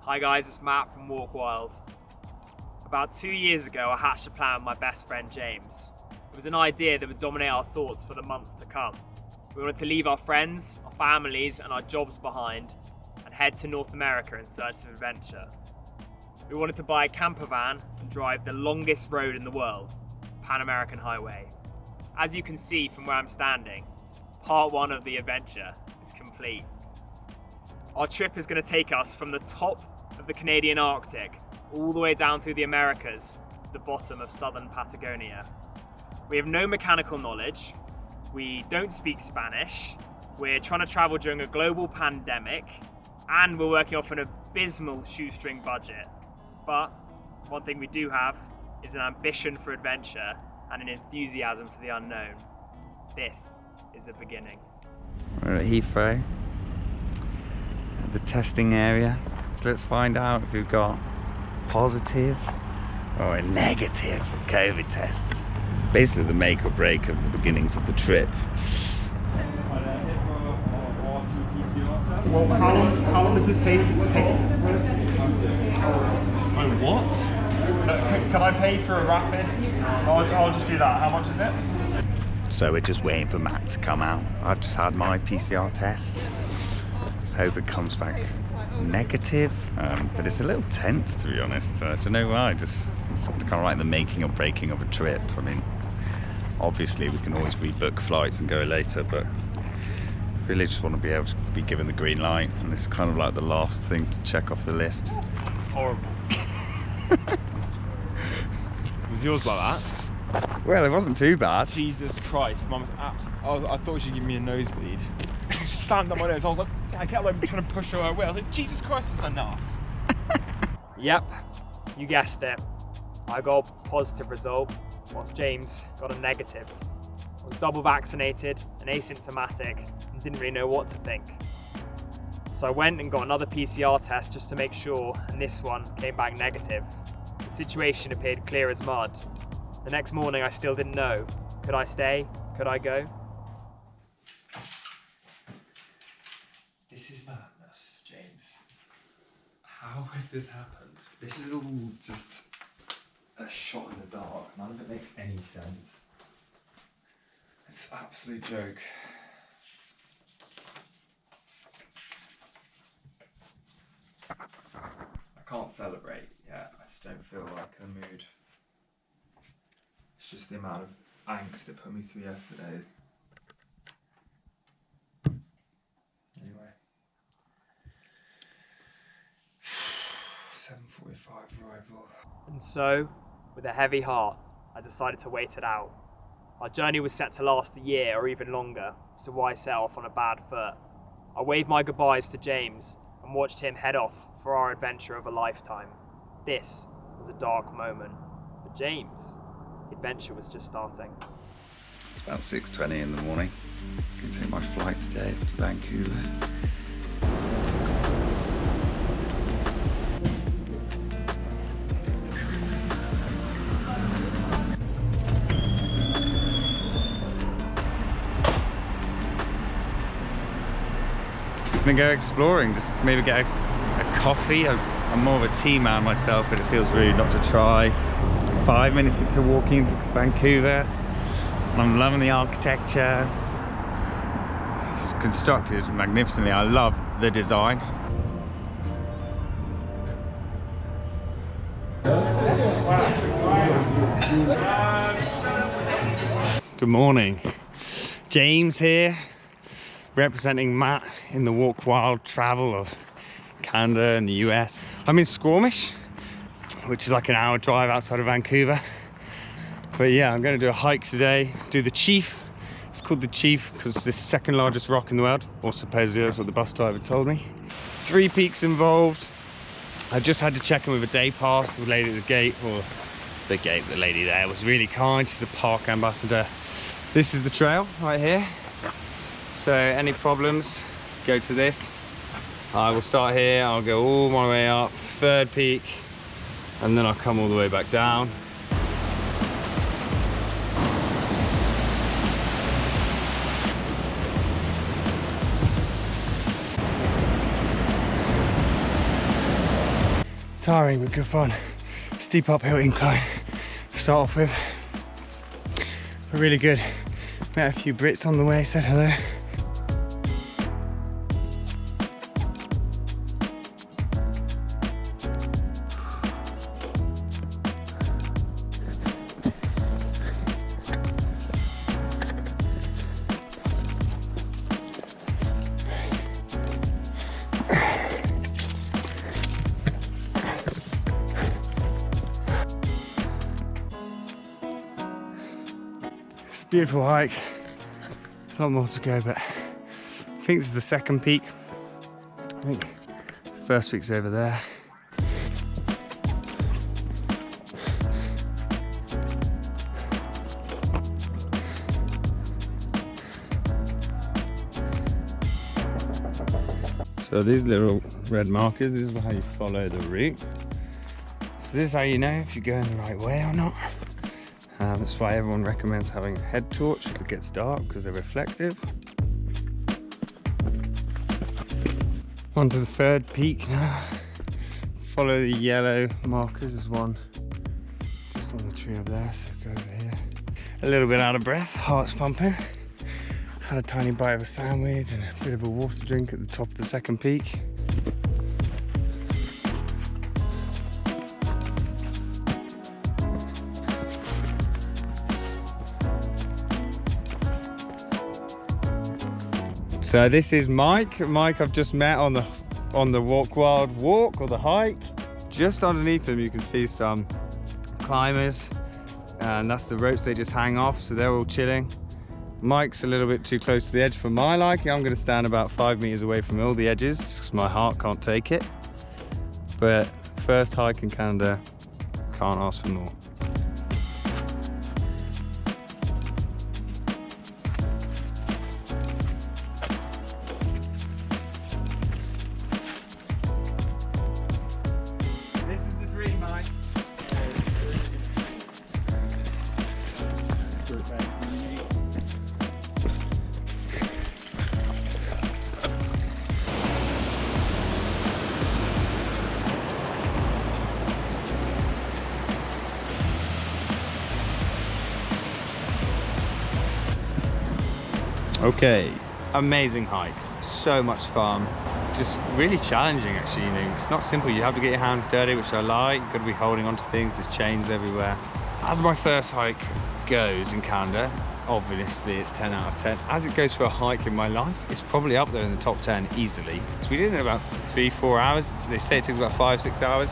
Hi guys, it's Matt from Walk Wild. About 2 years ago, I hatched a plan with my best friend James. It was an idea that would dominate our thoughts for the months to come. We wanted to leave our friends, our families and our jobs behind and head to North America in search of adventure. We wanted to buy a camper van and drive the longest road in the world, Pan American Highway. As you can see from where I'm standing, part one of the adventure is complete. Our trip is going to take us from the top of the Canadian Arctic all the way down through the Americas to the bottom of Southern Patagonia. We have no mechanical knowledge, we don't speak Spanish, we're trying to travel during a global pandemic, and we're working off an abysmal shoestring budget. But one thing we do have is an ambition for adventure and an enthusiasm for the unknown. This is the beginning. We're at Heathrow, at the testing area. So let's find out if we've got positive or a negative COVID test. Basically the make or break of the beginnings of the trip. Well, how long does this take? Oh, what? Can I pay for a rapid? I'll just do that. How much is it? So we're just waiting for Matt to come out. I've just had my PCR test. Hope it comes back negative, but it's a little tense, to be honest. I don't know why, it's kind of like the making or breaking of a trip. I mean, obviously we can always rebook flights and go later, but really just want to be able to be given the green light, and it's kind of like the last thing to check off the list. Horrible. Was yours like that? Well, it wasn't too bad. Jesus Christ, Mum was I thought she'd give me a nosebleed. She slammed up my nose. I was like, I kept like trying to push her away. I was like, Jesus Christ, it's enough. Yep, you guessed it. I got a positive result, whilst James got a negative. I was double vaccinated and asymptomatic and didn't really know what to think. So I went and got another PCR test just to make sure, and this one came back negative. The situation appeared clear as mud. The next morning I still didn't know. Could I stay? Could I go? This is madness, James. How has this happened? This is all just a shot in the dark. None of it makes any sense. It's an absolute joke. I can't celebrate yet. I just don't feel like in the mood. It's just the amount of angst it put me through yesterday. Anyway. 7:45 arrival. And so, with a heavy heart, I decided to wait it out. Our journey was set to last a year or even longer, so why set off on a bad foot? I waved my goodbyes to James and watched him head off for our adventure of a lifetime. This was a dark moment, but James, the adventure was just starting. It's about 6:20 in the morning. I'm going to take my flight today to Vancouver. I'm gonna go exploring, just maybe get a coffee. I'm more of a tea man myself, but it feels rude not to try. 5 minutes into walking into Vancouver, and I'm loving the architecture. It's constructed magnificently. I love the design. Good morning. James here, representing Matt in the Walk Wild travel of Canada and the US. I'm in Squamish, which is like an hour drive outside of Vancouver. But yeah, I'm going to do a hike today, do the Chief. It's called the Chief because it's the second largest rock in the world, or supposedly that's what the bus driver told me. 3 peaks involved. I just had to check in with a day pass. The lady at the gate, or the lady there was really kind. She's a park ambassador. This is the trail right here. So any problems, go to this. I will start here, I'll go all my way up, 3rd peak, and then I'll come all the way back down. Tiring but good fun. Steep uphill incline to start off with. But really good. Met a few Brits on the way, said hello. Beautiful hike, a lot more to go, but I think this is the second peak. I think the first peak's over there. So these little red markers, this is how you follow the route. So this is how you know if you're going the right way or not. That's why everyone recommends having a head torch if it gets dark, because they're reflective. On to the third peak now. Follow the yellow markers, there's one just on the tree up there, so go over here. A little bit out of breath, heart's pumping. Had a tiny bite of a sandwich and a bit of a water drink at the top of the second peak. So this is Mike. Mike I've just met on the Walk Wild walk, or the hike. Just underneath him you can see some climbers, and that's the ropes they just hang off, so they're all chilling. Mike's a little bit too close to the edge for my liking. I'm going to stand about 5 meters away from all the edges because my heart can't take it. But first hike in Canada, can't ask for more. Okay, amazing hike, so much fun, just really challenging actually. You know, it's not simple, you have to get your hands dirty, which I like. You've got to be holding onto things, there's chains everywhere. As my first hike goes in Canada, obviously it's 10 out of 10. As it goes for a hike in my life, it's probably up there in the top 10 easily. So we did it in about 3-4 hours. They say it took about 5-6 hours.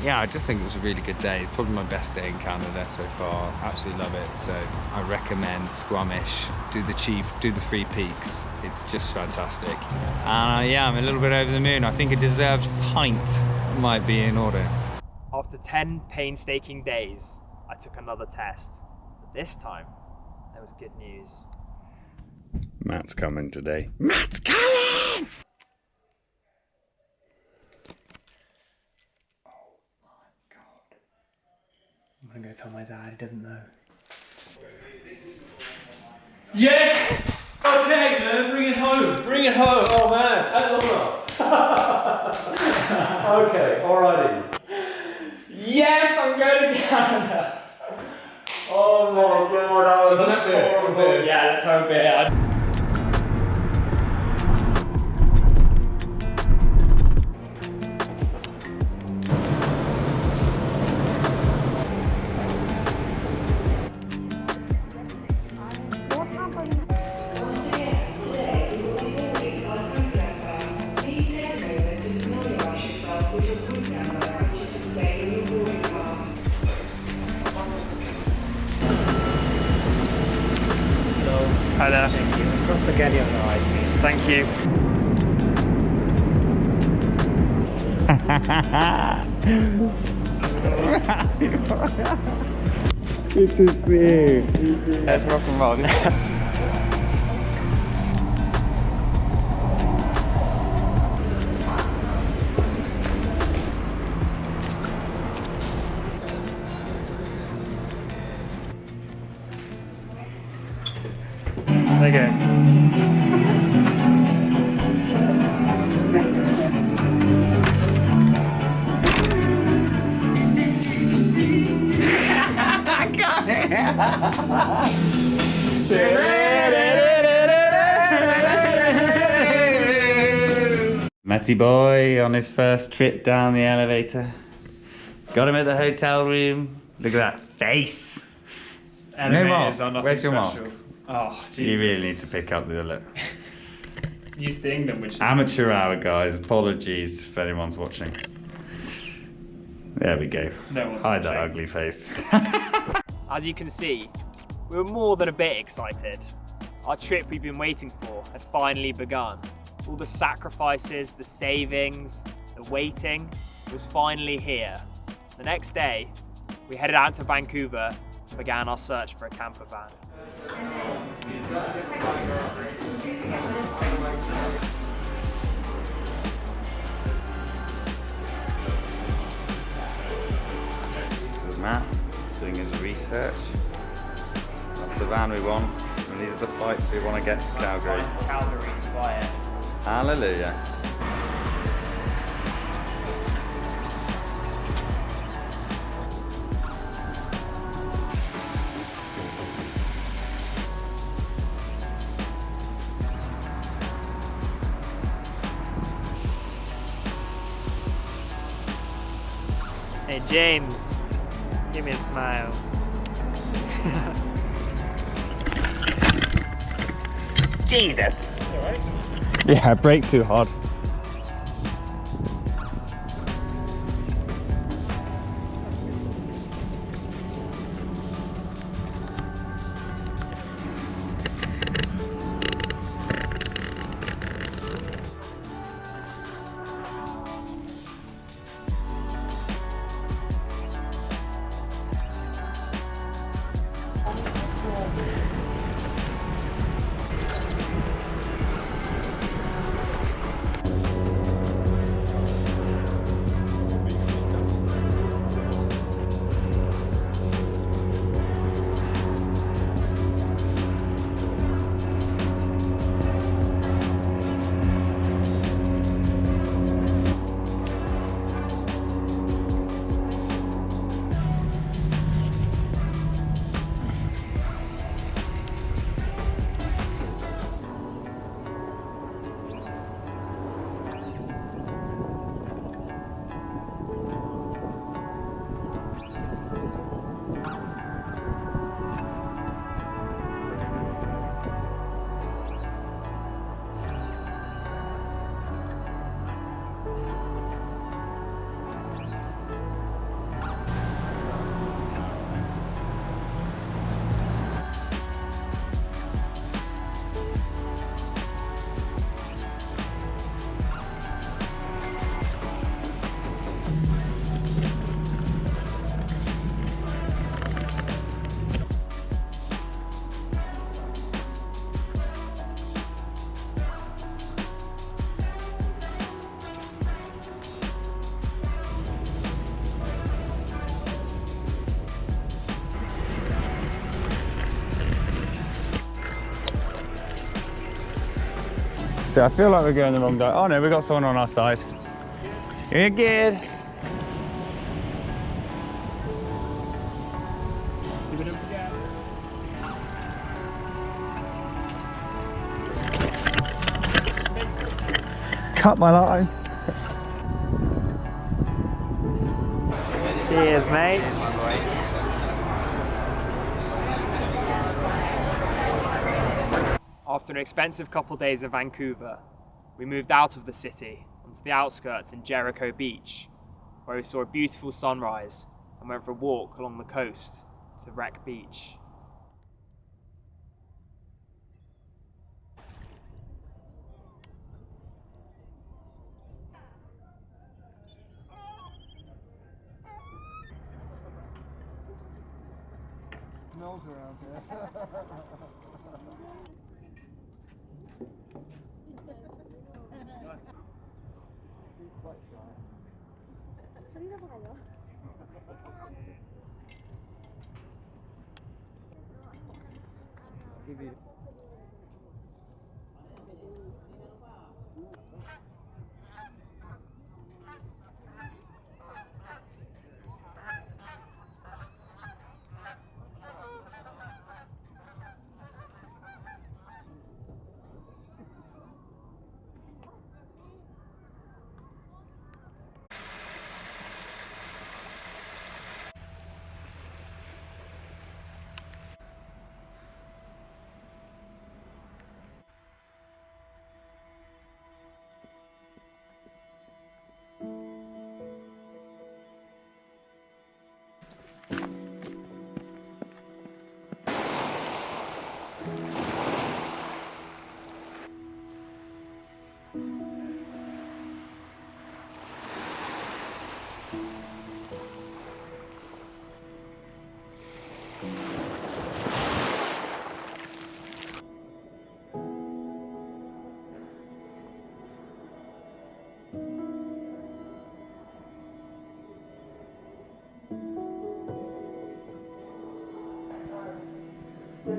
Yeah, I just think it was a really good day. Probably my best day in Canada so far. Absolutely love it. So I recommend Squamish. Do the 3 peaks. It's just fantastic. Yeah, I'm a little bit over the moon. I think a deserved pint might be in order. After 10 painstaking days, I took another test. But this time, there was good news. Matt's coming today. Matt's coming! I'm gonna go tell my dad, he doesn't know. Yes! Okay, man, bring it home. Bring it home. Oh man, that's long enough. Okay, alrighty. Yes, I'm going to Canada. Oh my god, that was horrible. Yeah, let's hope it. Hi there. Thank you. Across again, you're right. Thank you. Good to see you. Let's rock and roll. Okay. Matty boy on his first trip down the elevator. Got him at the hotel room. Look at that face. No mask. Where's your mask? Oh, Jesus. You really need to pick up the look. Used to England, which is... Amateur hour, guys. Apologies if anyone's watching. There we go. No one's Hide that watching. ugly face. As you can see, we were more than a bit excited. Our trip we've been waiting for had finally begun. All the sacrifices, the savings, the waiting was finally here. The next day, we headed out to Vancouver and began our search for a camper van. This is Matt doing his research. That's the van we want, and these are the flights we want to get to Calgary. To Calgary to buy it. Hallelujah. Hey James, give me a smile. Jesus. Yeah, brake too hard. So I feel like we're going the wrong direction. Oh no, we got someone on our side. You're good. Cut my line. Cheers, mate. After an expensive couple days in Vancouver, we moved out of the city onto the outskirts in Jericho Beach, where we saw a beautiful sunrise and went for a walk along the coast to Wreck Beach. Smells around here. He's quite shy. I'll give you. I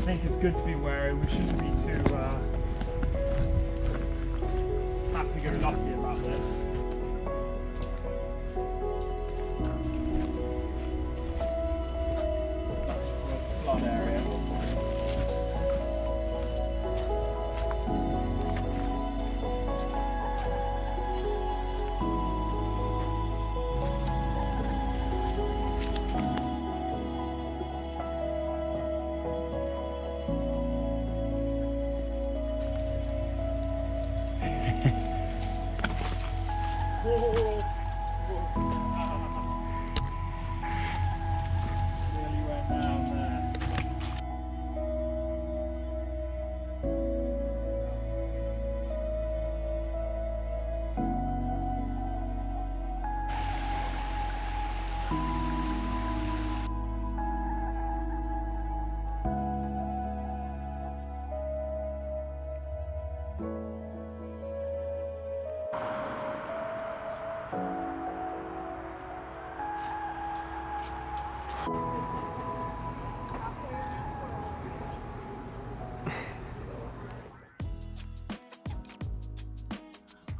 think it's good to be wary. We shouldn't be too happy-go-lucky about this. Flood area. Really went down there.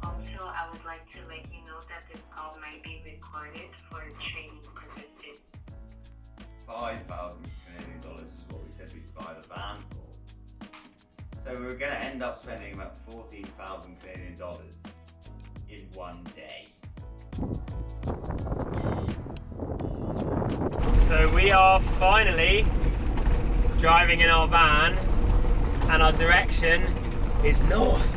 Also, I would like to let you know that this call might be recorded for training purposes. 5,000 Canadian dollars is what we said we'd buy the van for. So we were going to end up spending about 14,000 Canadian dollars in one day. So we are finally driving in our van, and our direction is north.